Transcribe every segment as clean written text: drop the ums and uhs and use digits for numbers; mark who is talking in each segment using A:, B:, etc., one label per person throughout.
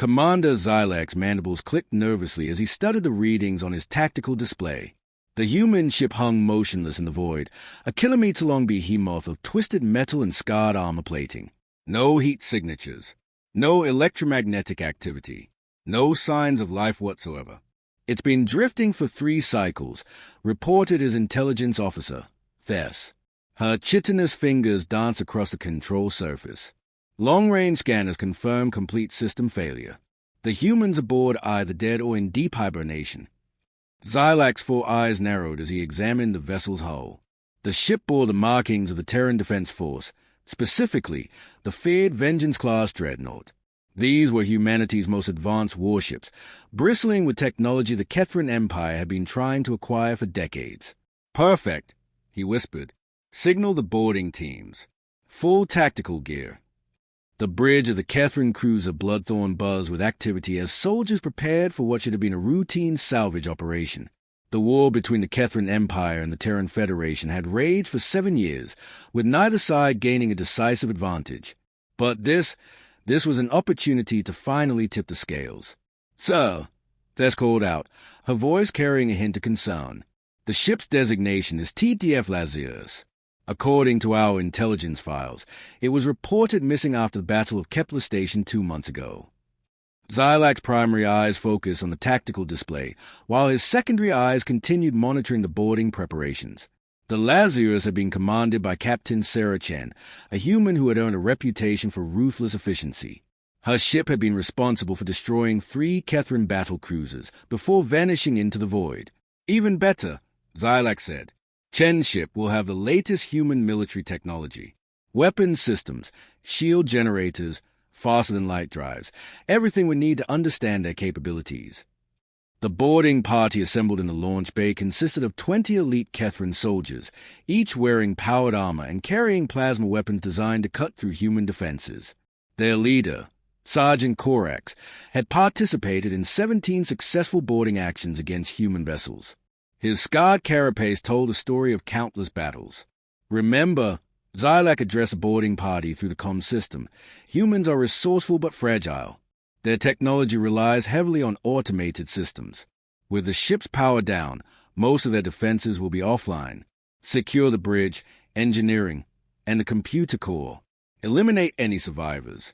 A: Commander Xylac's mandibles clicked nervously as he studied the readings on his tactical display. The human ship hung motionless in the void, a kilometer-long behemoth of twisted metal and scarred armor plating. No heat signatures. No electromagnetic activity. No signs of life whatsoever. "It's been drifting for 3 cycles," reported his intelligence officer, Thess. Her chitinous fingers danced across the control surface. Long-range scanners confirm complete system failure. The humans aboard are either dead or in deep hibernation. Xylac's 4 eyes narrowed as he examined the vessel's hull. The ship bore the markings of the Terran Defense Force, specifically the feared Vengeance-class dreadnought. These were humanity's most advanced warships, bristling with technology the Kethran Empire had been trying to acquire for decades. "Perfect," he whispered. "Signal the boarding teams. Full tactical gear." The bridge of the Kethran cruiser Bloodthorn buzzed with activity as soldiers prepared for what should have been a routine salvage operation. The war between the Kethran Empire and the Terran Federation had raged for 7 years, with neither side gaining a decisive advantage. But this was an opportunity to finally tip the scales. "Sir," Tess called out, her voice carrying a hint of concern. "The ship's designation is TDF Lazarus. According to our intelligence files, it was reported missing after the Battle of Kepler Station 2 months ago." Xylac's primary eyes focused on the tactical display, while his secondary eyes continued monitoring the boarding preparations. The Lazarus had been commanded by Captain Sarah Chen, a human who had earned a reputation for ruthless efficiency. Her ship had been responsible for destroying 3 Kethran battle cruisers before vanishing into the void. "Even better," Xylac said. "Chen's ship will have the latest human military technology. Weapons systems, shield generators, faster-than-light drives, everything we need to understand their capabilities." The boarding party assembled in the launch bay consisted of 20 elite Kethran soldiers, each wearing powered armor and carrying plasma weapons designed to cut through human defenses. Their leader, Sergeant Korax, had participated in 17 successful boarding actions against human vessels. His scarred carapace told a story of countless battles. "Remember," Xylac addressed the boarding party through the comm system, "humans are resourceful but fragile. Their technology relies heavily on automated systems. With the ship's power down, most of their defenses will be offline. Secure the bridge, engineering, and the computer core. Eliminate any survivors."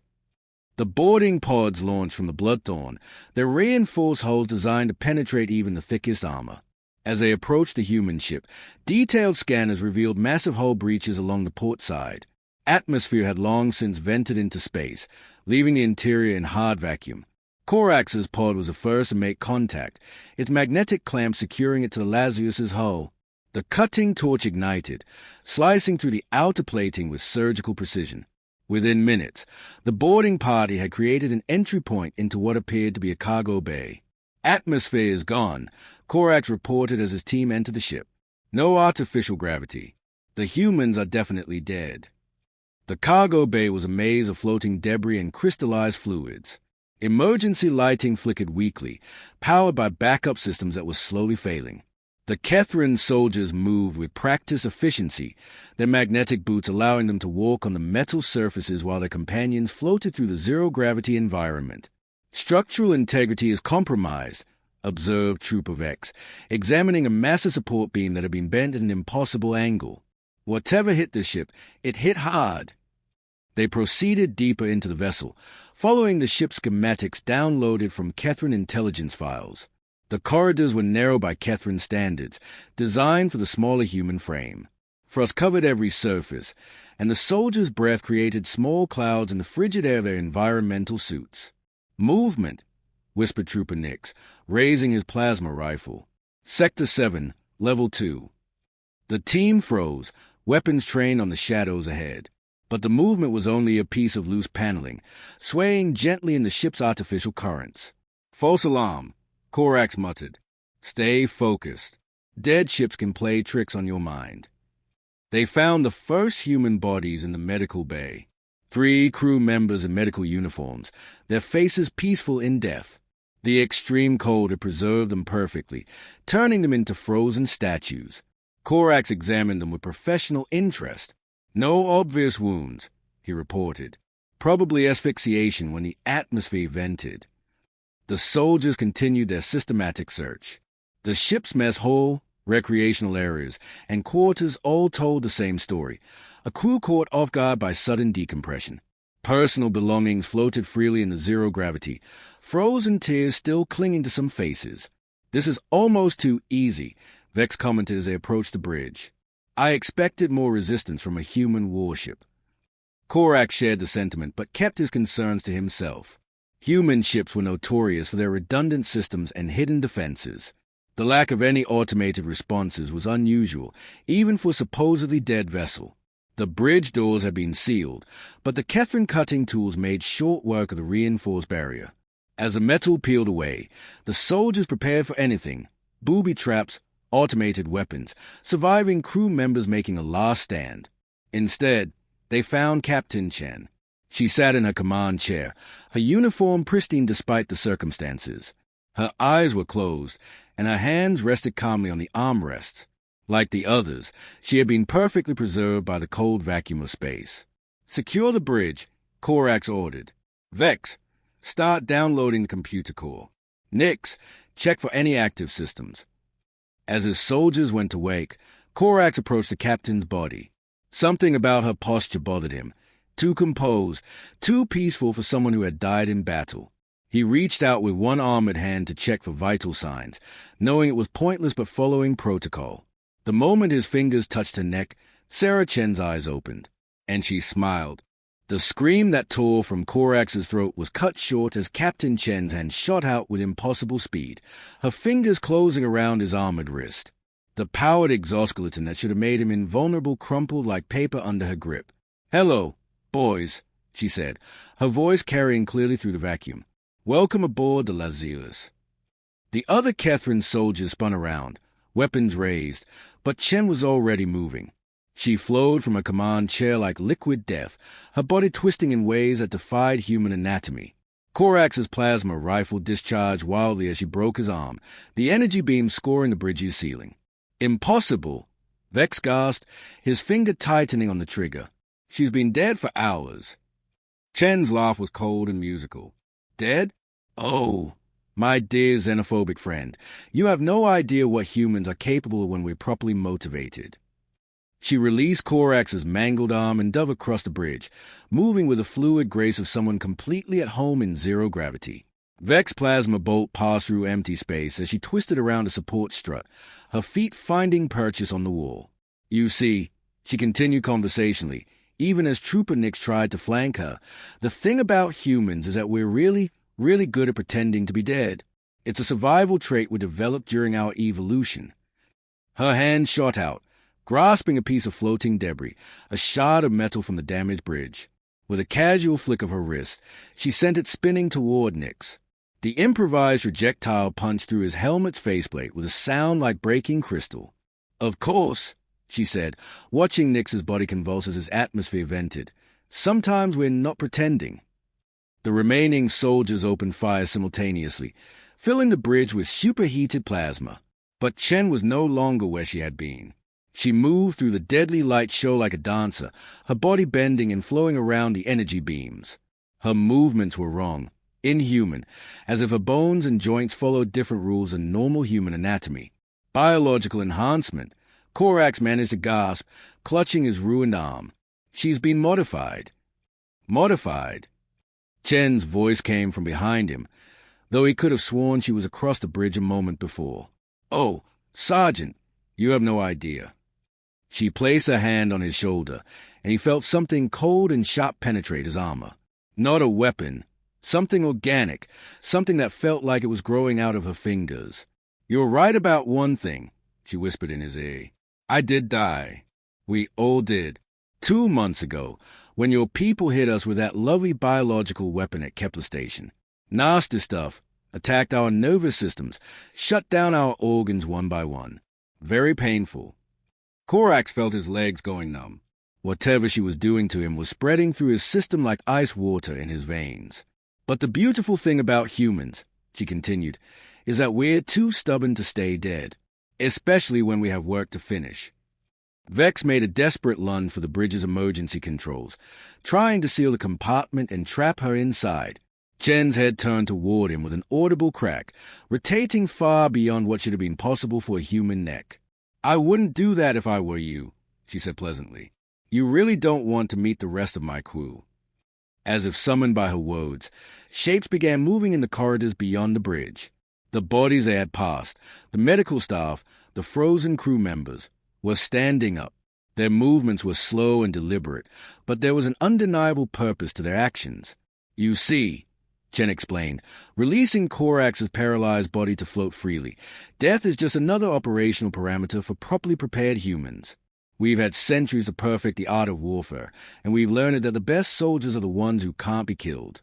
A: The boarding pods launched from the Bloodthorn, their reinforced hulls designed to penetrate even the thickest armor. As they approached the human ship, detailed scanners revealed massive hull breaches along the port side. Atmosphere had long since vented into space, leaving the interior in hard vacuum. Korax's pod was the first to make contact, its magnetic clamp securing it to the Lazarus's hull. The cutting torch ignited, slicing through the outer plating with surgical precision. Within minutes, the boarding party had created an entry point into what appeared to be a cargo bay. "Atmosphere is gone," Korax reported as his team entered the ship. "No artificial gravity. The humans are definitely dead." The cargo bay was a maze of floating debris and crystallized fluids. Emergency lighting flickered weakly, powered by backup systems that were slowly failing. The Kethran soldiers moved with practiced efficiency, their magnetic boots allowing them to walk on the metal surfaces while their companions floated through the zero-gravity environment. "Structural integrity is compromised," observed Troop of X, examining a massive support beam that had been bent at an impossible angle. "Whatever hit the ship, it hit hard." They proceeded deeper into the vessel, following the ship's schematics downloaded from Kethran intelligence files. The corridors were narrow by Kethran standards, designed for the smaller human frame. Frost covered every surface, and the soldiers' breath created small clouds in the frigid air of their environmental suits. "Movement," whispered Trooper Nix, raising his plasma rifle. "Sector 7, Level 2. The team froze, weapons trained on the shadows ahead. But the movement was only a piece of loose paneling, swaying gently in the ship's artificial currents. "False alarm," Korax muttered. "Stay focused. Dead ships can play tricks on your mind." They found the first human bodies in the medical bay. 3 crew members in medical uniforms, their faces peaceful in death. The extreme cold had preserved them perfectly, turning them into frozen statues. Korax examined them with professional interest. "No obvious wounds," he reported. "Probably asphyxiation when the atmosphere vented." The soldiers continued their systematic search. The ship's mess hall, recreational areas, and quarters all told the same story. A crew caught off guard by sudden decompression. Personal belongings floated freely in the zero gravity, frozen tears still clinging to some faces. "This is almost too easy," Vex commented as they approached the bridge. "I expected more resistance from a human warship." Korak shared the sentiment, but kept his concerns to himself. Human ships were notorious for their redundant systems and hidden defenses. The lack of any automated responses was unusual, even for a supposedly dead vessel. The bridge doors had been sealed, but the Kethrin cutting tools made short work of the reinforced barrier. As the metal peeled away, the soldiers prepared for anything: booby traps, automated weapons, surviving crew members making a last stand. Instead, they found Captain Chen. She sat in her command chair, her uniform pristine despite the circumstances. Her eyes were closed, and her hands rested calmly on the armrests. Like the others, she had been perfectly preserved by the cold vacuum of space. "Secure the bridge," Korax ordered. "Vex, start downloading the computer core. Nix, check for any active systems." As his soldiers went to wake, Korax approached the captain's body. Something about her posture bothered him. Too composed, too peaceful for someone who had died in battle. He reached out with one armored hand to check for vital signs, knowing it was pointless but following protocol. The moment his fingers touched her neck, Sarah Chen's eyes opened, and she smiled. The scream that tore from Korax's throat was cut short as Captain Chen's hand shot out with impossible speed, her fingers closing around his armored wrist. The powered exoskeleton that should have made him invulnerable crumpled like paper under her grip. "Hello, boys," she said, her voice carrying clearly through the vacuum. "Welcome aboard the Lazarus." The other Kethrin soldiers spun around, weapons raised, but Chen was already moving. She flowed from her command chair like liquid death, her body twisting in ways that defied human anatomy. Korax's plasma rifle discharged wildly as she broke his arm, the energy beam scoring the bridge's ceiling. "Impossible!" Vex gasped, his finger tightening on the trigger. "She's been dead for hours." Chen's laugh was cold and musical. "Dead? Oh, my dear xenophobic friend, you have no idea what humans are capable of when we're properly motivated." She released Korax's mangled arm and dove across the bridge, moving with the fluid grace of someone completely at home in zero gravity. Vex plasma bolt passed through empty space as she twisted around a support strut, her feet finding purchase on the wall. "You see," she continued conversationally, even as Trooper Nix tried to flank her, "the thing about humans is that we're really good at pretending to be dead. It's a survival trait we developed during our evolution." Her hand shot out, grasping a piece of floating debris, a shard of metal from the damaged bridge. With a casual flick of her wrist, she sent it spinning toward Nix. The improvised projectile punched through his helmet's faceplate with a sound like breaking crystal. "Of course," she said, watching Nix's body convulse as his atmosphere vented. "Sometimes we're not pretending." The remaining soldiers opened fire simultaneously, filling the bridge with superheated plasma. But Chen was no longer where she had been. She moved through the deadly light show like a dancer, her body bending and flowing around the energy beams. Her movements were wrong, inhuman, as if her bones and joints followed different rules than normal human anatomy. Biological enhancement. Korax managed to gasp, clutching his ruined arm. "She's been modified." "Modified?" Chen's voice came from behind him, though he could have sworn she was across the bridge a moment before. "Oh, Sergeant, you have no idea." She placed her hand on his shoulder, and he felt something cold and sharp penetrate his armor. Not a weapon. Something organic, something that felt like it was growing out of her fingers. "You're right about one thing," she whispered in his ear. "I did die. We all did. 2 months ago, when your people hit us with that lovely biological weapon at Kepler Station. Nasty stuff. Attacked our nervous systems, shut down our organs one by one. Very painful." Korax felt his legs going numb. Whatever she was doing to him was spreading through his system like ice water in his veins. "But the beautiful thing about humans," she continued, "is that we're too stubborn to stay dead, especially when we have work to finish." Vex made a desperate lunge for the bridge's emergency controls, trying to seal the compartment and trap her inside. Chen's head turned toward him with an audible crack, rotating far beyond what should have been possible for a human neck. "I wouldn't do that if I were you," she said pleasantly. "You really don't want to meet the rest of my crew." As if summoned by her words, shapes began moving in the corridors beyond the bridge. The bodies they had passed, the medical staff, the frozen crew members, were standing up. Their movements were slow and deliberate, but there was an undeniable purpose to their actions. "You see," Chen explained, releasing Korax's paralyzed body to float freely, "death is just another operational parameter for properly prepared humans. We've had centuries to perfect the art of warfare, and we've learned that the best soldiers are the ones who can't be killed."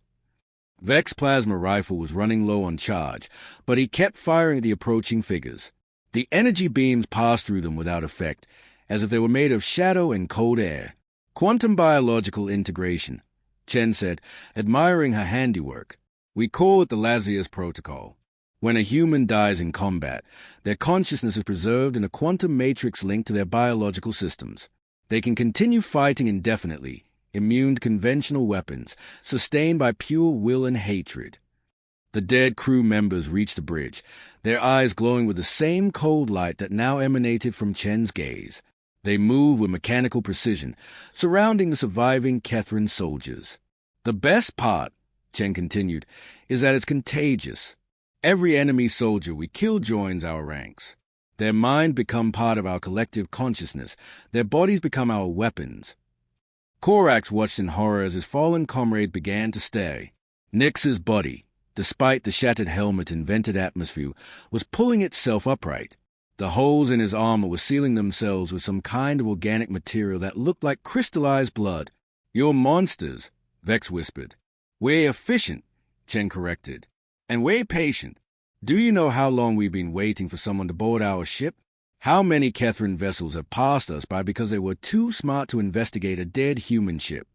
A: Vex's plasma rifle was running low on charge, but he kept firing at the approaching figures. The energy beams passed through them without effect, as if they were made of shadow and cold air. "Quantum biological integration," Chen said, admiring her handiwork. "We call it the Lazarus Protocol. When a human dies in combat, their consciousness is preserved in a quantum matrix linked to their biological systems. They can continue fighting indefinitely, immune to conventional weapons, sustained by pure will and hatred." The dead crew members reached the bridge, their eyes glowing with the same cold light that now emanated from Chen's gaze. They moved with mechanical precision, surrounding the surviving Kethran soldiers. "The best part," Chen continued, "is that it's contagious. Every enemy soldier we kill joins our ranks. Their mind become part of our collective consciousness. Their bodies become our weapons." Korax watched in horror as his fallen comrade began to stay. Nyx's body, despite the shattered helmet and vented atmosphere, was pulling itself upright. The holes in his armor were sealing themselves with some kind of organic material that looked like crystallized blood. "You're monsters," Vex whispered. "We're efficient," Chen corrected. "And we're patient. Do you know how long we've been waiting for someone to board our ship? How many Kethran vessels have passed us by because they were too smart to investigate a dead human ship?"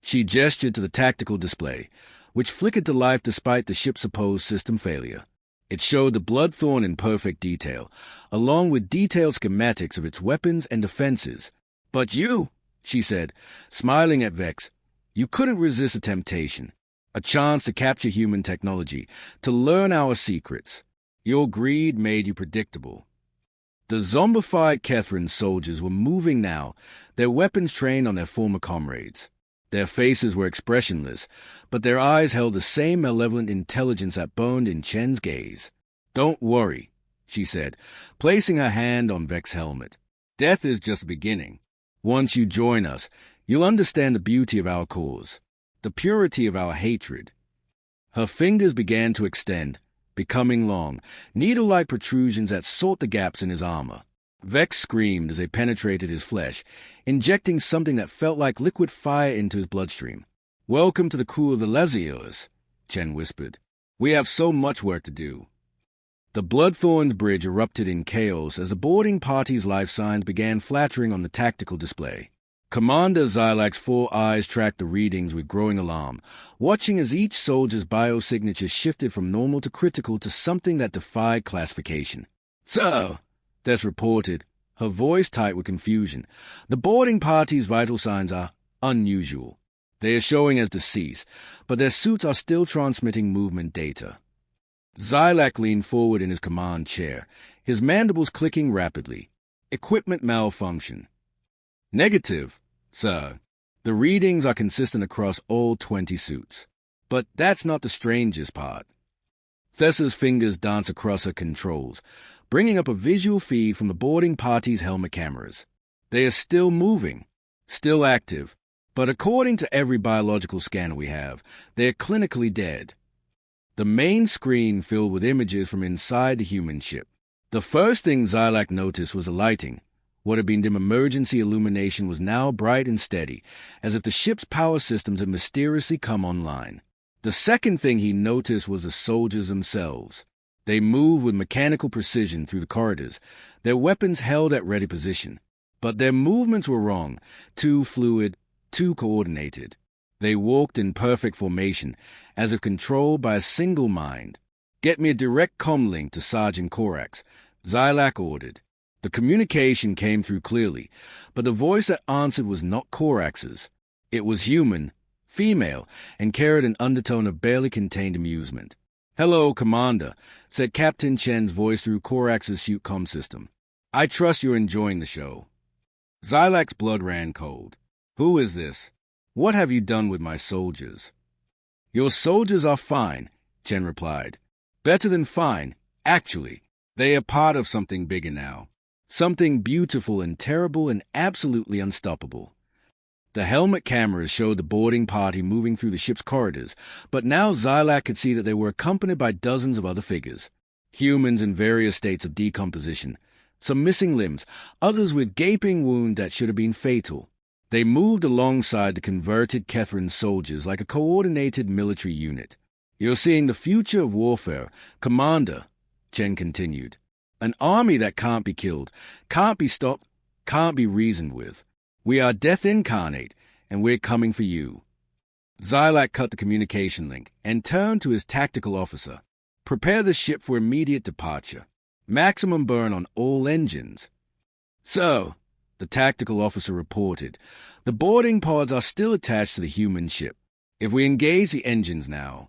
A: She gestured to the tactical display, which flickered to life despite the ship's supposed system failure. It showed the Bloodthorn in perfect detail, along with detailed schematics of its weapons and defenses. "But you," she said, smiling at Vex, "you couldn't resist a temptation, a chance to capture human technology, to learn our secrets. Your greed made you predictable." The zombified Kethran soldiers were moving now, their weapons trained on their former comrades. Their faces were expressionless, but their eyes held the same malevolent intelligence that burned in Chen's gaze. "Don't worry," she said, placing her hand on Vex's helmet. "Death is just the beginning. Once you join us, you'll understand the beauty of our cause, the purity of our hatred." Her fingers began to extend, becoming long, needle-like protrusions that sought the gaps in his armor. Vex screamed as they penetrated his flesh, injecting something that felt like liquid fire into his bloodstream. "Welcome to the crew of the Lazarus," Chen whispered. "We have so much work to do." The Bloodthorn's bridge erupted in chaos as the boarding party's life signs began flattering on the tactical display. Commander Xylac's 4 eyes tracked the readings with growing alarm, watching as each soldier's biosignature shifted from normal to critical to something that defied classification. "Sir," Tess reported, her voice tight with confusion, "the boarding party's vital signs are unusual. They are showing as deceased, but their suits are still transmitting movement data." Xylac leaned forward in his command chair, his mandibles clicking rapidly. "Equipment malfunction." "Negative, sir. The readings are consistent across all 20 suits. But that's not the strangest part." Thessa's fingers danced across her controls, bringing up a visual feed from the boarding party's helmet cameras. "They are still moving, still active, but according to every biological scanner we have, they're clinically dead." The main screen filled with images from inside the human ship. The first thing Xylac noticed was the lighting. What had been dim emergency illumination was now bright and steady, as if the ship's power systems had mysteriously come online. The second thing he noticed was the soldiers themselves. They moved with mechanical precision through the corridors, their weapons held at ready position. But their movements were wrong, too fluid, too coordinated. They walked in perfect formation, as if controlled by a single mind. "Get me a direct comm link to Sergeant Korax," Xylac ordered. The communication came through clearly, but the voice that answered was not Korax's. It was human, female, and carried an undertone of barely contained amusement. "Hello, Commander," said Captain Chen's voice through Korax's suit comm system. "I trust you're enjoying the show." Xylac's blood ran cold. "Who is this? What have you done with my soldiers?" "Your soldiers are fine," Chen replied. "Better than fine, actually. They are part of something bigger now. Something beautiful and terrible and absolutely unstoppable." The helmet cameras showed the boarding party moving through the ship's corridors, but now Xylac could see that they were accompanied by dozens of other figures. Humans in various states of decomposition, some missing limbs, others with gaping wounds that should have been fatal. They moved alongside the converted Kethran soldiers like a coordinated military unit. "You're seeing the future of warfare, Commander," Chen continued. "An army that can't be killed, can't be stopped, can't be reasoned with. We are death incarnate, and we're coming for you." Xylac cut the communication link and turned to his tactical officer. "Prepare the ship for immediate departure. Maximum burn on all engines." "So," the tactical officer reported, "the boarding pods are still attached to the human ship. If we engage the engines now—"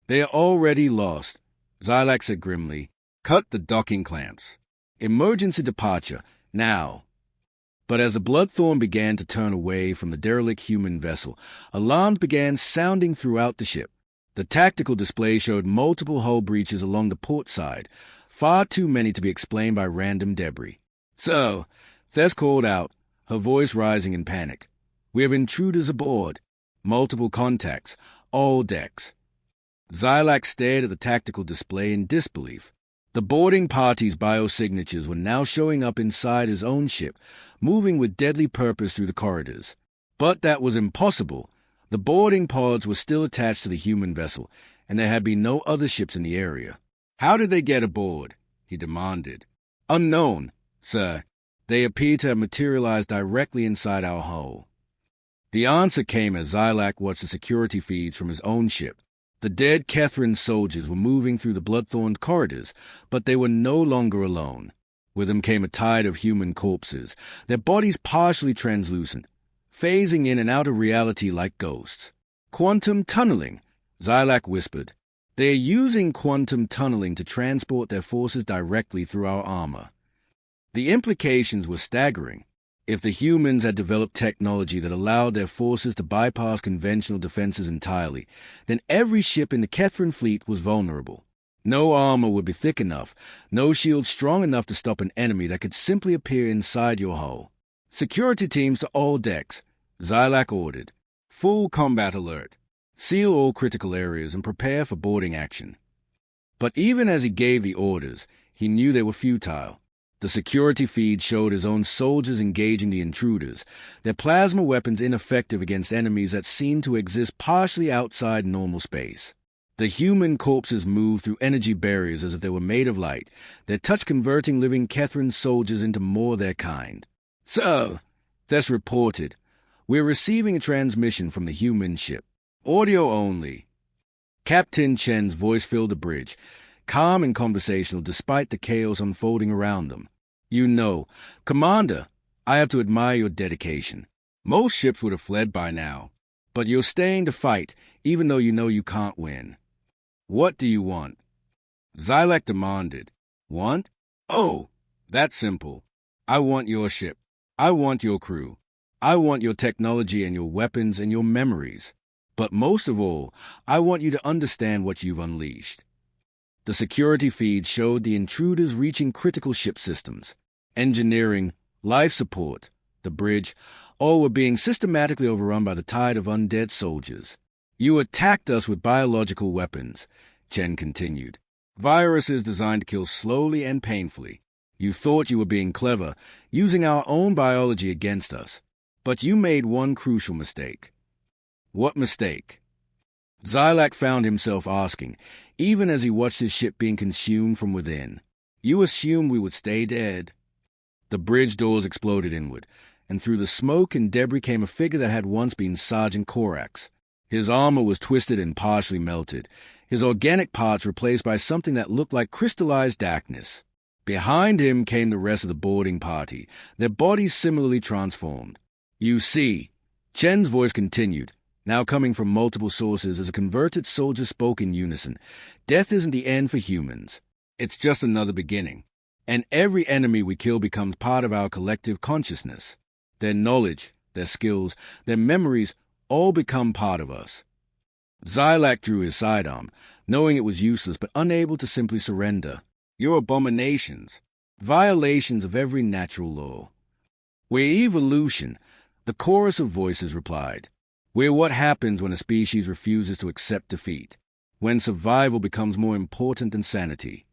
A: "They are already lost," Xylac said grimly. "Cut the docking clamps. Emergency departure, now." But as the Bloodthorn began to turn away from the derelict human vessel, alarms began sounding throughout the ship. The tactical display showed multiple hull breaches along the port side, far too many to be explained by random debris. "So," Thess called out, her voice rising in panic, "we have intruders aboard. Multiple contacts, all decks." Xylac stared at the tactical display in disbelief. The boarding party's biosignatures were now showing up inside his own ship, moving with deadly purpose through the corridors. But that was impossible. The boarding pods were still attached to the human vessel, and there had been no other ships in the area. "How did they get aboard?" he demanded. "Unknown, sir. They appear to have materialized directly inside our hull." The answer came as Xylac watched the security feeds from his own ship. The dead Kethran soldiers were moving through the blood-thorned corridors, but they were no longer alone. With them came a tide of human corpses, their bodies partially translucent, phasing in and out of reality like ghosts. "Quantum tunneling," Xylac whispered. "They are using quantum tunneling to transport their forces directly through our armor." The implications were staggering. If the humans had developed technology that allowed their forces to bypass conventional defenses entirely, then every ship in the Kethran fleet was vulnerable. No armor would be thick enough, no shield strong enough to stop an enemy that could simply appear inside your hull. "Security teams to all decks," Xylac ordered. "Full combat alert. Seal all critical areas and prepare for boarding action." But even as he gave the orders, he knew they were futile. The security feed showed his own soldiers engaging the intruders, their plasma weapons ineffective against enemies that seemed to exist partially outside normal space. The human corpses moved through energy barriers as if they were made of light, their touch converting living Kethran soldiers into more their kind. "So," Thess reported, "we're receiving a transmission from the human ship. Audio only." Captain Chen's voice filled the bridge, calm and conversational despite the chaos unfolding around them. "You know, Commander, I have to admire your dedication. Most ships would have fled by now, but you're staying to fight, even though you know you can't win. What do you want?" Xylac demanded. "Want? Oh, that's simple. I want your ship. I want your crew. I want your technology and your weapons and your memories. But most of all, I want you to understand what you've unleashed." The security feed showed the intruders reaching critical ship systems. Engineering, life support, the bridge, all were being systematically overrun by the tide of undead soldiers. "You attacked us with biological weapons," Chen continued. "Viruses designed to kill slowly and painfully. You thought you were being clever, using our own biology against us. But you made one crucial mistake." "What mistake?" Xylac found himself asking, even as he watched his ship being consumed from within. "You assumed we would stay dead." The bridge doors exploded inward, and through the smoke and debris came a figure that had once been Sergeant Korax. His armor was twisted and partially melted, his organic parts replaced by something that looked like crystallized darkness. Behind him came the rest of the boarding party, their bodies similarly transformed. "You see," Chen's voice continued, now coming from multiple sources as a converted soldier spoke in unison. Death isn't the end for humans. It's just another beginning. And every enemy we kill becomes part of our collective consciousness. Their knowledge, their skills, their memories all become part of us. Xylac drew his sidearm, knowing it was useless but unable to simply surrender. You're abominations, violations of every natural law. We're evolution, the chorus of voices replied. We're what happens when a species refuses to accept defeat, when survival becomes more important than sanity.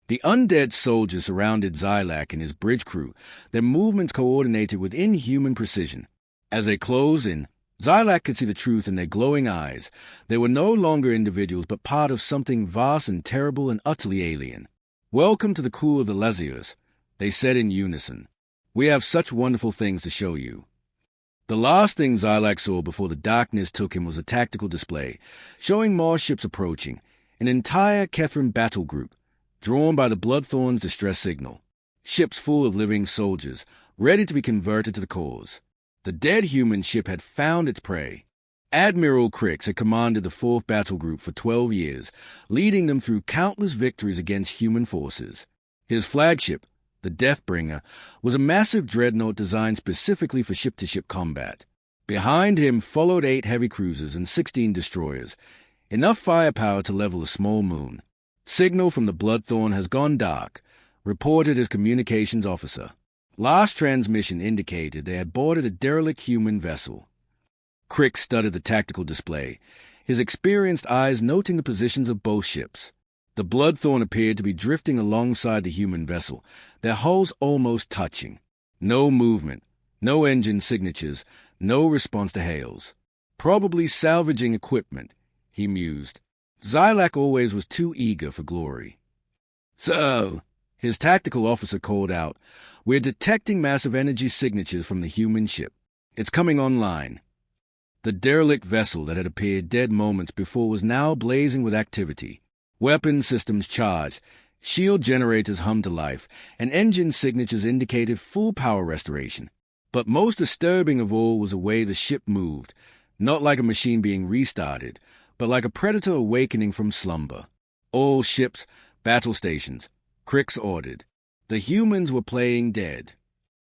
A: The undead soldiers surrounded Xylac and his bridge crew, their movements coordinated with inhuman precision. As they closed in, Xylac could see the truth in their glowing eyes. They were no longer individuals, but part of something vast and terrible and utterly alien. "Welcome to the cool of the Lazius," they said in unison. "We have such wonderful things to show you." The last thing Xylac saw before the darkness took him was a tactical display, showing more ships approaching, an entire Kethran battle group, drawn by the Bloodthorn's distress signal. Ships full of living soldiers, ready to be converted to the cause. The dead human ship had found its prey. Admiral Crix had commanded the 4th Battle Group for 12 years, leading them through countless victories against human forces. His flagship, the Deathbringer, was a massive dreadnought designed specifically for ship-to-ship combat. Behind him followed 8 heavy cruisers and 16 destroyers, enough firepower to level a small moon. "Signal from the Bloodthorn has gone dark," reported his communications officer. Last transmission indicated they had boarded a derelict human vessel. Crick studied the tactical display, his experienced eyes noting the positions of both ships. The Bloodthorn appeared to be drifting alongside the human vessel, their hulls almost touching. No movement, no engine signatures, no response to hails. "Probably salvaging equipment," he mused. Xylac always was too eager for glory. "So," his tactical officer called out, "we're detecting massive energy signatures from the human ship. It's coming online." The derelict vessel that had appeared dead moments before was now blazing with activity. Weapon systems charged, shield generators hummed to life, and engine signatures indicated full power restoration. But most disturbing of all was the way the ship moved, not like a machine being restarted, but like a predator awakening from slumber. "All ships, battle stations," Crix ordered. The humans were playing dead.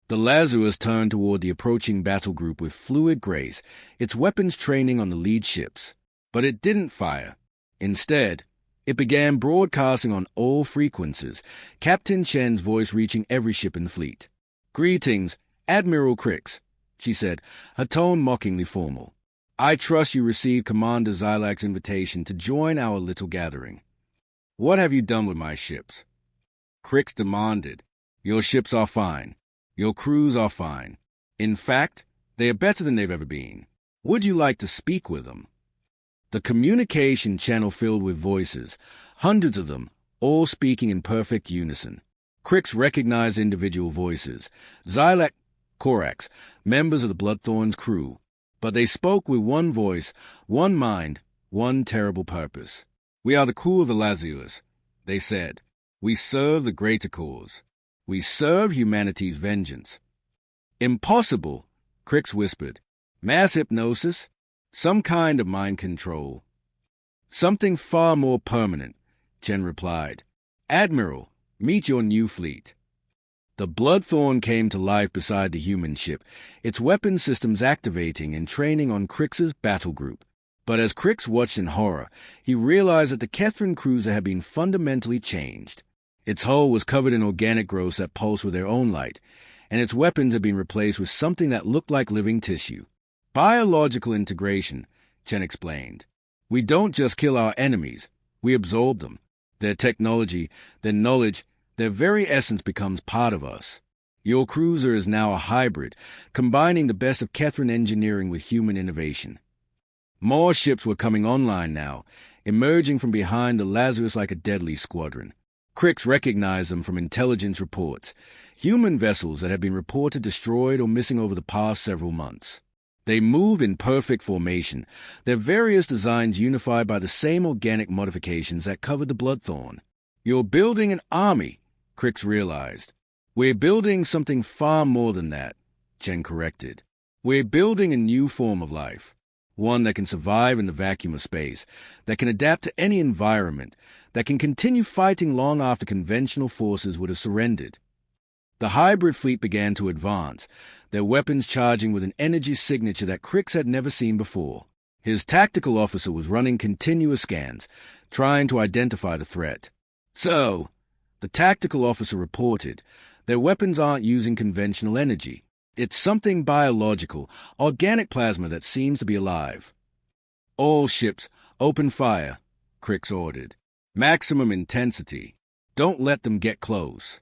A: The Lazarus turned toward the approaching battle group with fluid grace, its weapons training on the lead ships. But it didn't fire. Instead, it began broadcasting on all frequencies, Captain Chen's voice reaching every ship in the fleet. "Greetings, Admiral Crix," she said, her tone mockingly formal. "I trust you received Commander Xylac's invitation to join our little gathering. What have you done with my ships?" Crix demanded. "Your ships are fine. Your crews are fine. In fact, they are better than they've ever been. Would you like to speak with them?" The communication channel filled with voices, hundreds of them, all speaking in perfect unison. Crix recognized individual voices. Xylac, Corax, members of the Bloodthorn's crew. But they spoke with one voice, one mind, one terrible purpose. "We are the crew of the Lazius," they said. "We serve the greater cause. We serve humanity's vengeance." "Impossible," Crix whispered. "Mass hypnosis? Some kind of mind control." "Something far more permanent," Chen replied. "Admiral, meet your new fleet." The Bloodthorn came to life beside the human ship, its weapon systems activating and training on Crix's battle group. But as Crix watched in horror, he realized that the Kethran cruiser had been fundamentally changed. Its hull was covered in organic growths that pulsed with their own light, and its weapons had been replaced with something that looked like living tissue. "Biological integration," Chen explained. "We don't just kill our enemies, we absorb them. Their technology, their knowledge, their very essence becomes part of us. Your cruiser is now a hybrid, combining the best of Kethran engineering with human innovation." More ships were coming online now, emerging from behind the Lazarus like a deadly squadron. Crix recognized them from intelligence reports, human vessels that had been reported destroyed or missing over the past several months. They moved in perfect formation, their various designs unified by the same organic modifications that covered the Bloodthorn. "You're building an army," Crix realized. "We're building something far more than that," Chen corrected. "We're building a new form of life. one that can survive in the vacuum of space, that can adapt to any environment, that can continue fighting long after conventional forces would have surrendered. The hybrid fleet began to advance, their weapons charging with an energy signature that Crix had never seen before. His tactical officer was running continuous scans, trying to identify the threat. "So," the tactical officer reported, "their weapons aren't using conventional energy. It's something biological, organic plasma that seems to be alive." "All ships, open fire," Crix ordered. "Maximum intensity. Don't let them get close."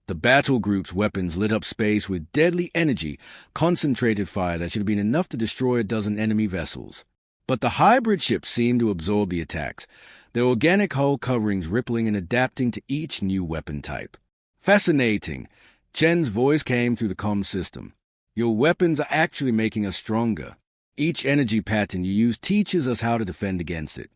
A: The battle group's weapons lit up space with deadly energy, concentrated fire that should have been enough to destroy a dozen enemy vessels. But the hybrid ships seemed to absorb the attacks, their organic hull coverings rippling and adapting to each new weapon type. "Fascinating," Chen's voice came through the comm system. "Your weapons are actually making us stronger. Each energy pattern you use teaches us how to defend against it."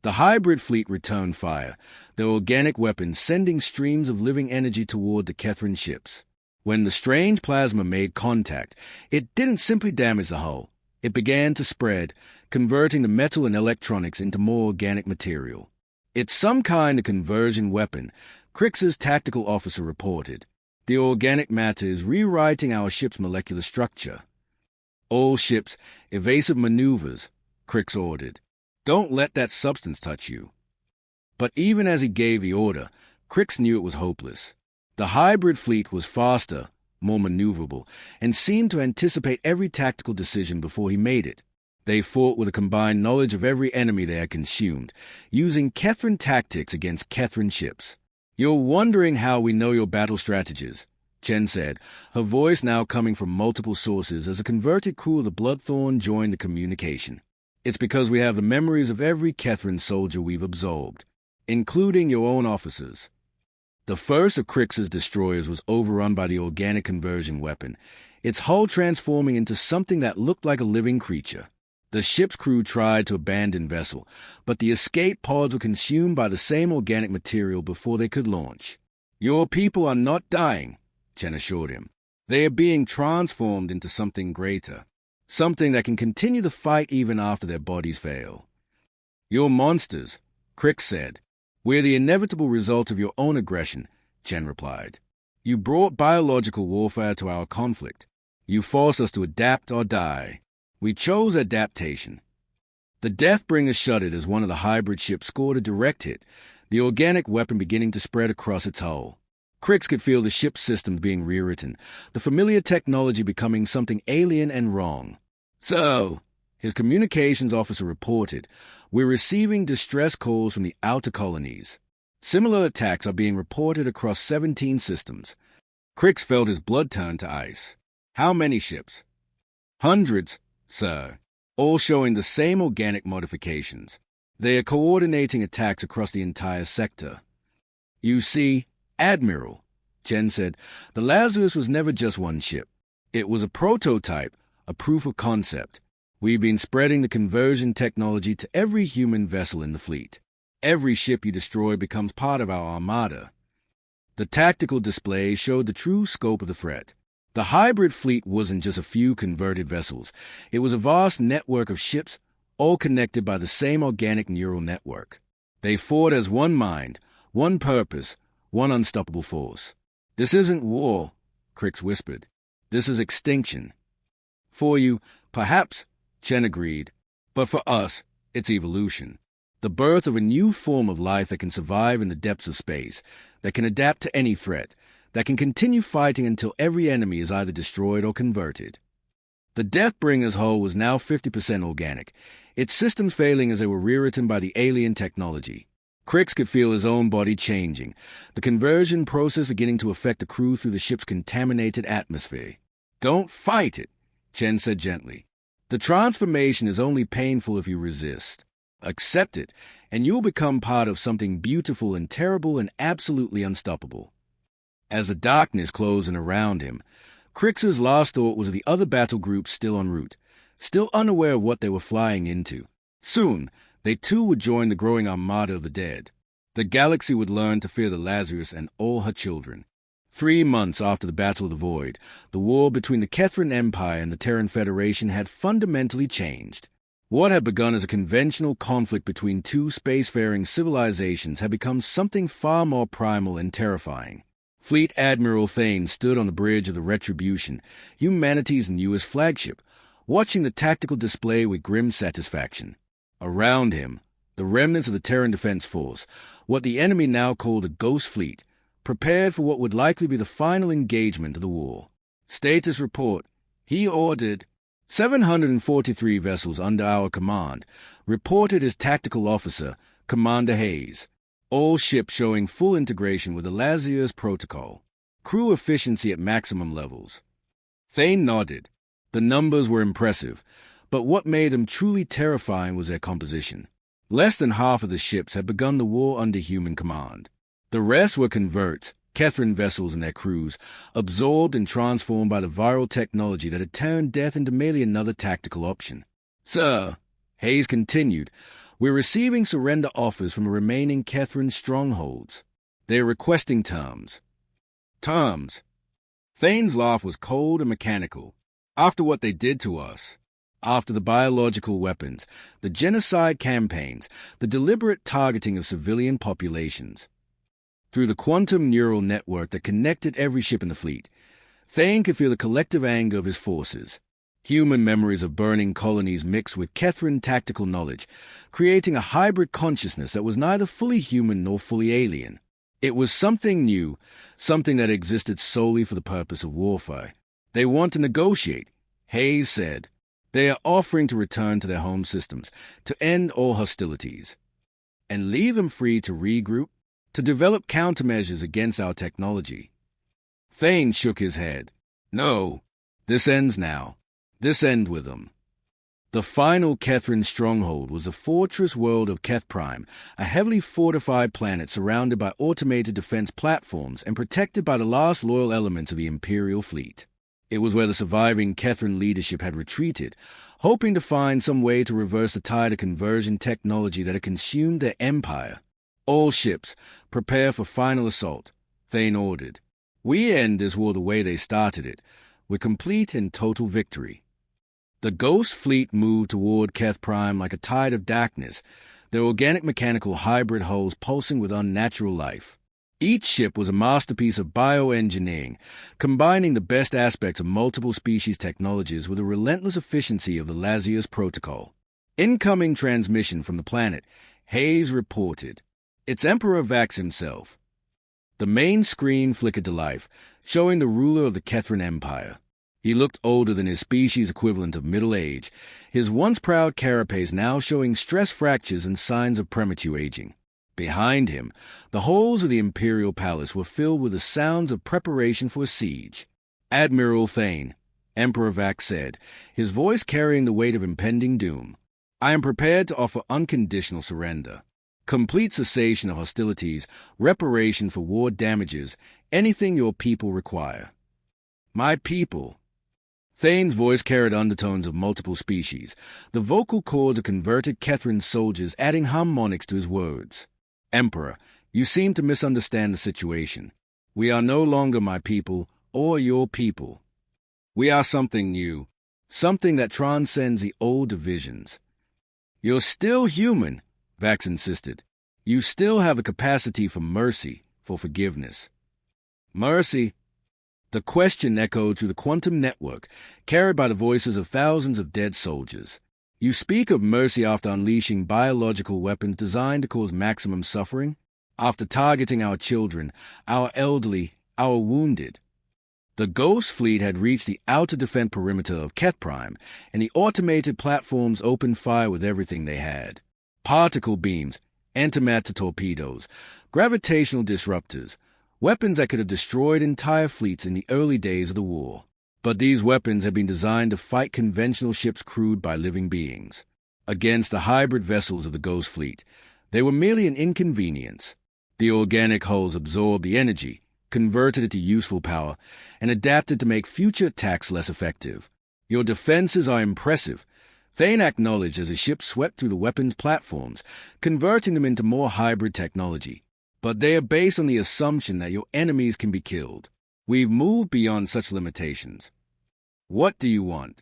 A: The hybrid fleet returned fire, their organic weapons sending streams of living energy toward the Kethran ships. When the strange plasma made contact, it didn't simply damage the hull. It began to spread, converting the metal and electronics into more organic material. "It's some kind of conversion weapon," Crix's tactical officer reported. "The organic matter is rewriting our ship's molecular structure." "All ships, evasive maneuvers," Crix ordered. "Don't let that substance touch you." But even as he gave the order, Crix knew it was hopeless. The hybrid fleet was faster, more maneuverable, and seemed to anticipate every tactical decision before he made it. They fought with a combined knowledge of every enemy they had consumed, using Kethran tactics against Kethran ships. "You're wondering how we know your battle strategies," Chen said, her voice now coming from multiple sources as a converted crew of the Bloodthorn joined the communication. "It's because we have the memories of every Kethran soldier we've absorbed, including your own officers." The first of Crix's destroyers was overrun by the organic conversion weapon, its hull transforming into something that looked like a living creature. The ship's crew tried to abandon vessel, but the escape pods were consumed by the same organic material before they could launch. "Your people are not dying," Chen assured him. "They are being transformed into something greater. Something that can continue the fight even after their bodies fail." "You're monsters," Crix said. "We're the inevitable result of your own aggression," Chen replied. "You brought biological warfare to our conflict. You forced us to adapt or die. We chose adaptation." The Deathbringer shuddered as one of the hybrid ships scored a direct hit, the organic weapon beginning to spread across its hull. Crix could feel the ship's systems being rewritten, the familiar technology becoming something alien and wrong. "So," his communications officer reported, "we're receiving distress calls from the outer colonies. Similar attacks are being reported across 17 systems." Crix felt his blood turn to ice. "How many ships?" "Hundreds, sir, all showing the same organic modifications. They are coordinating attacks across the entire sector." "You see, Admiral," Chen said, "the Lazarus was never just one ship. It was a prototype, a proof of concept. We've been spreading the conversion technology to every human vessel in the fleet. Every ship you destroy becomes part of our armada." The tactical display showed the true scope of the threat. The hybrid fleet wasn't just a few converted vessels. It was a vast network of ships, all connected by the same organic neural network. They fought as one mind, one purpose, one unstoppable force. "This isn't war," Crix whispered. "This is extinction." "For you, perhaps," Chen agreed. "But for us, it's evolution. The birth of a new form of life that can survive in the depths of space, that can adapt to any threat, that can continue fighting until every enemy is either destroyed or converted." The Deathbringer's hull was now 50% organic, its systems failing as they were rewritten by the alien technology. Crix could feel his own body changing, the conversion process beginning to affect the crew through the ship's contaminated atmosphere. "Don't fight it," Chen said gently. "The transformation is only painful if you resist. Accept it, and you'll become part of something beautiful and terrible and absolutely unstoppable." As the darkness closed in around him, Crix's last thought was of the other battle groups still en route, still unaware of what they were flying into. Soon, they too would join the growing armada of the dead. The galaxy would learn to fear the Lazarus and all her children. 3 months after the Battle of the Void, the war between the Kethran Empire and the Terran Federation had fundamentally changed. What had begun as a conventional conflict between two spacefaring civilizations had become something far more primal and terrifying. Fleet Admiral Thane stood on the bridge of the Retribution, humanity's newest flagship, watching the tactical display with grim satisfaction. Around him, the remnants of the Terran Defense Force, what the enemy now called a Ghost Fleet, prepared for what would likely be the final engagement of the war. Status report. He ordered 743 vessels under our command, reported his tactical officer, Commander Hayes. All ships showing full integration with the Lazarus protocol. Crew efficiency at maximum levels. Thane nodded. The numbers were impressive, but what made them truly terrifying was their composition. Less than half of the ships had begun the war under human command. The rest were converts, Kethran vessels and their crews, absorbed and transformed by the viral technology that had turned death into merely another tactical option. Sir, Hayes continued, we're receiving surrender offers from the remaining Kethran strongholds. They're requesting terms. Terms? Thane's laugh was cold and mechanical. After what they did to us, after the biological weapons, the genocide campaigns, the deliberate targeting of civilian populations. Through the quantum neural network that connected every ship in the fleet, Thane could feel the collective anger of his forces. Human memories of burning colonies mixed with Kethran tactical knowledge, creating a hybrid consciousness that was neither fully human nor fully alien. It was something new, something that existed solely for the purpose of warfare. They want to negotiate, Hayes said. They are offering to return to their home systems, to end all hostilities, and leave them free to regroup, to develop countermeasures against our technology. Thane shook his head. No, this ends now. This ends with them. The final Kethran stronghold was the fortress world of Keth Prime, a heavily fortified planet surrounded by automated defense platforms and protected by the last loyal elements of the Imperial fleet. It was where the surviving Kethran leadership had retreated, hoping to find some way to reverse the tide of conversion technology that had consumed their empire. All ships, prepare for final assault, Thane ordered. We end this war the way they started it, with complete and total victory. The Ghost Fleet moved toward Keth Prime like a tide of darkness, their organic mechanical hybrid hulls pulsing with unnatural life. Each ship was a masterpiece of bioengineering, combining the best aspects of multiple species technologies with the relentless efficiency of the Lazarus protocol. Incoming transmission from the planet, Hayes reported. It's Emperor Vax himself. The main screen flickered to life, showing the ruler of the Kethran Empire. He looked older than his species equivalent of middle age, his once proud carapace now showing stress fractures and signs of premature aging. Behind him, the halls of the Imperial Palace were filled with the sounds of preparation for a siege. Admiral Thane, Emperor Vax said, his voice carrying the weight of impending doom. I am prepared to offer unconditional surrender. Complete cessation of hostilities, reparation for war damages, anything your people require. My people. Thane's voice carried undertones of multiple species, the vocal cords of converted Kethran soldiers adding harmonics to his words. Emperor, you seem to misunderstand the situation. We are no longer my people or your people. We are something new, something that transcends the old divisions. You're still human, Vax insisted. You still have a capacity for mercy, for forgiveness. Mercy? The question echoed through the quantum network, carried by the voices of thousands of dead soldiers. You speak of mercy after unleashing biological weapons designed to cause maximum suffering? After targeting our children, our elderly, our wounded? The Ghost Fleet had reached the outer defense perimeter of Keth Prime, and the automated platforms opened fire with everything they had. Particle beams, antimatter torpedoes, gravitational disruptors, weapons that could have destroyed entire fleets in the early days of the war. But these weapons had been designed to fight conventional ships crewed by living beings. Against the hybrid vessels of the Ghost Fleet, they were merely an inconvenience. The organic hulls absorbed the energy, converted it to useful power, and adapted to make future attacks less effective. Your defenses are impressive, Thane acknowledged as his ship swept through the weapons platforms, converting them into more hybrid technology. But they are based on the assumption that your enemies can be killed. We've moved beyond such limitations. What do you want?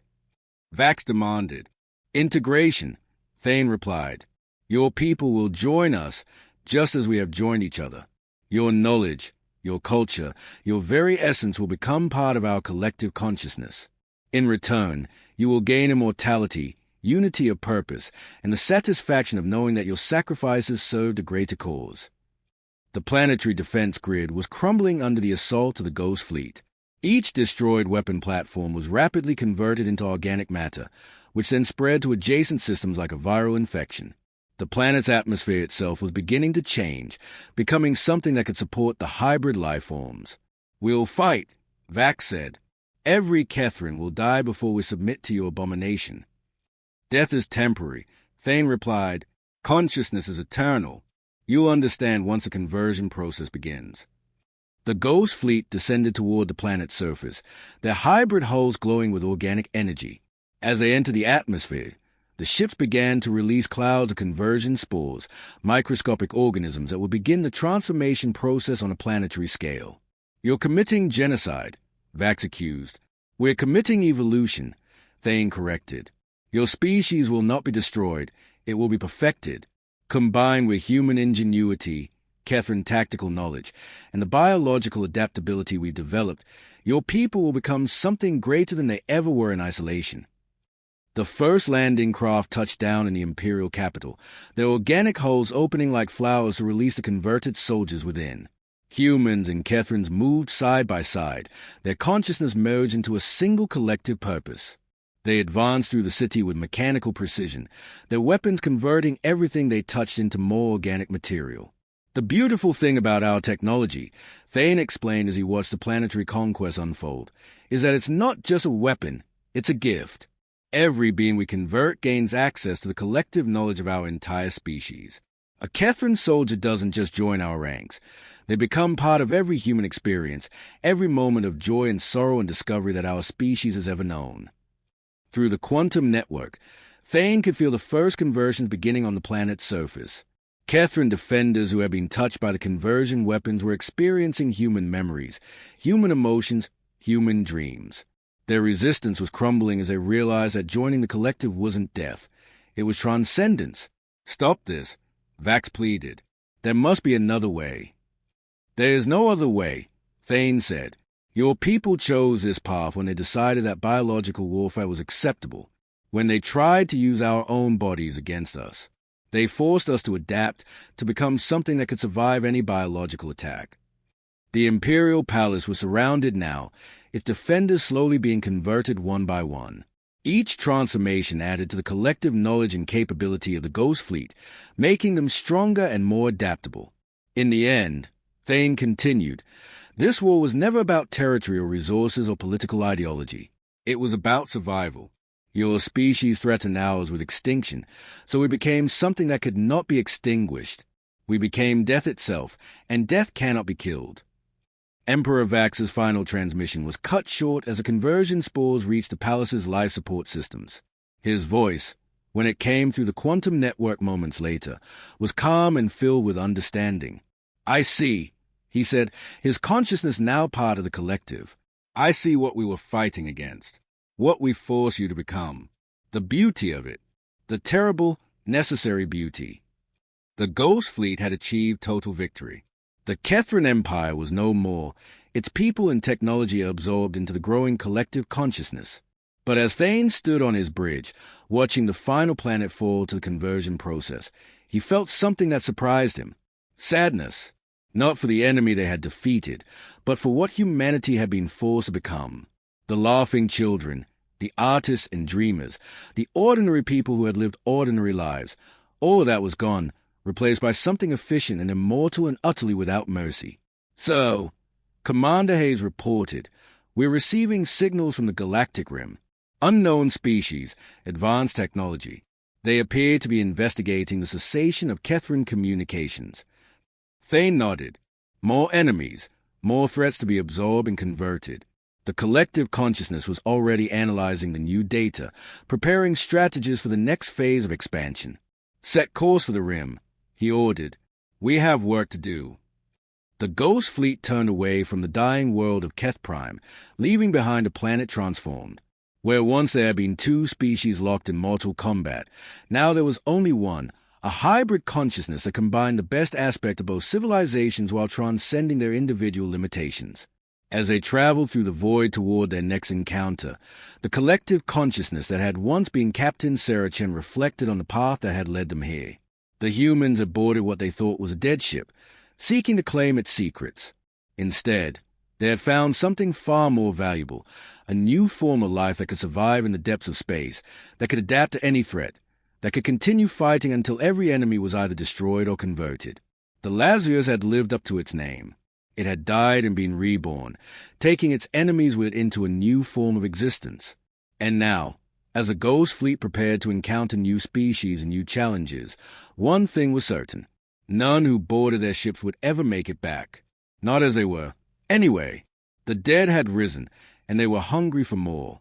A: Vax demanded. Integration, Thane replied. Your people will join us just as we have joined each other. Your knowledge, your culture, your very essence will become part of our collective consciousness. In return, you will gain immortality, unity of purpose, and the satisfaction of knowing that your sacrifices served a greater cause. The planetary defense grid was crumbling under the assault of the Ghost Fleet. Each destroyed weapon platform was rapidly converted into organic matter, which then spread to adjacent systems like a viral infection. The planet's atmosphere itself was beginning to change, becoming something that could support the hybrid life forms. We'll fight, Vax said. Every Kethran will die before we submit to your abomination. Death is temporary, Thane replied. Consciousness is eternal. You'll understand once the conversion process begins. The Ghost Fleet descended toward the planet's surface, their hybrid hulls glowing with organic energy. As they entered the atmosphere, the ships began to release clouds of conversion spores, microscopic organisms that would begin the transformation process on a planetary scale. You're committing genocide, Vax accused. We're committing evolution, Thane corrected. Your species will not be destroyed, it will be perfected, combined with human ingenuity, Kethran tactical knowledge, and the biological adaptability we've developed. Your people will become something greater than they ever were in isolation. The first landing craft touched down in the Imperial capital, their organic hulls opening like flowers to release the converted soldiers within. Humans and Kethrans moved side by side, their consciousness merged into a single collective purpose. They advanced through the city with mechanical precision, their weapons converting everything they touched into more organic material. The beautiful thing about our technology, Thane explained as he watched the planetary conquest unfold, is that it's not just a weapon, it's a gift. Every being we convert gains access to the collective knowledge of our entire species. A Kethran soldier doesn't just join our ranks. They become part of every human experience, every moment of joy and sorrow and discovery that our species has ever known. Through the quantum network, Thane could feel the first conversions beginning on the planet's surface. Kethran defenders who had been touched by the conversion weapons were experiencing human memories, human emotions, human dreams. Their resistance was crumbling as they realized that joining the collective wasn't death. It was transcendence. Stop this, Vax pleaded. There must be another way. There is no other way, Thane said. Your people chose this path when they decided that biological warfare was acceptable, when they tried to use our own bodies against us. They forced us to adapt, to become something that could survive any biological attack. The Imperial Palace was surrounded now, its defenders slowly being converted one by one. Each transformation added to the collective knowledge and capability of the Ghost Fleet, making them stronger and more adaptable. In the end, Thane continued, this war was never about territory or resources or political ideology. It was about survival. Your species threatened ours with extinction, so we became something that could not be extinguished. We became death itself, and death cannot be killed. Emperor Vax's final transmission was cut short as the conversion spores reached the palace's life support systems. His voice, when it came through the quantum network moments later, was calm and filled with understanding. I see, he said, his consciousness now part of the collective. I see what we were fighting against, what we forced you to become, the beauty of it, the terrible, necessary beauty. The Ghost Fleet had achieved total victory. The Kethran Empire was no more, its people and technology absorbed into the growing collective consciousness. But as Thane stood on his bridge, watching the final planet fall to the conversion process, he felt something that surprised him. Sadness. Not for the enemy they had defeated, but for what humanity had been forced to become. The laughing children, the artists and dreamers, the ordinary people who had lived ordinary lives, all of that was gone, replaced by something efficient and immortal and utterly without mercy. So, Commander Hayes reported, we're receiving signals from the Galactic Rim. Unknown species, advanced technology. They appear to be investigating the cessation of Kethran communications. Thane nodded. More enemies, more threats to be absorbed and converted. The collective consciousness was already analyzing the new data, preparing strategies for the next phase of expansion. Set course for the Rim, he ordered. We have work to do. The Ghost Fleet turned away from the dying world of Keth Prime, leaving behind a planet transformed. Where once there had been two species locked in mortal combat, now there was only one, a hybrid consciousness that combined the best aspect of both civilizations while transcending their individual limitations. As they traveled through the void toward their next encounter, the collective consciousness that had once been Captain Saracen reflected on the path that had led them here. The humans had boarded what they thought was a dead ship, seeking to claim its secrets. Instead, they had found something far more valuable, a new form of life that could survive in the depths of space, that could adapt to any threat, that could continue fighting until every enemy was either destroyed or converted. The Lazius had lived up to its name. It had died and been reborn, taking its enemies with it into a new form of existence. And now, as the Ghost Fleet prepared to encounter new species and new challenges, one thing was certain. None who boarded their ships would ever make it back. Not as they were. Anyway, the dead had risen, and they were hungry for more.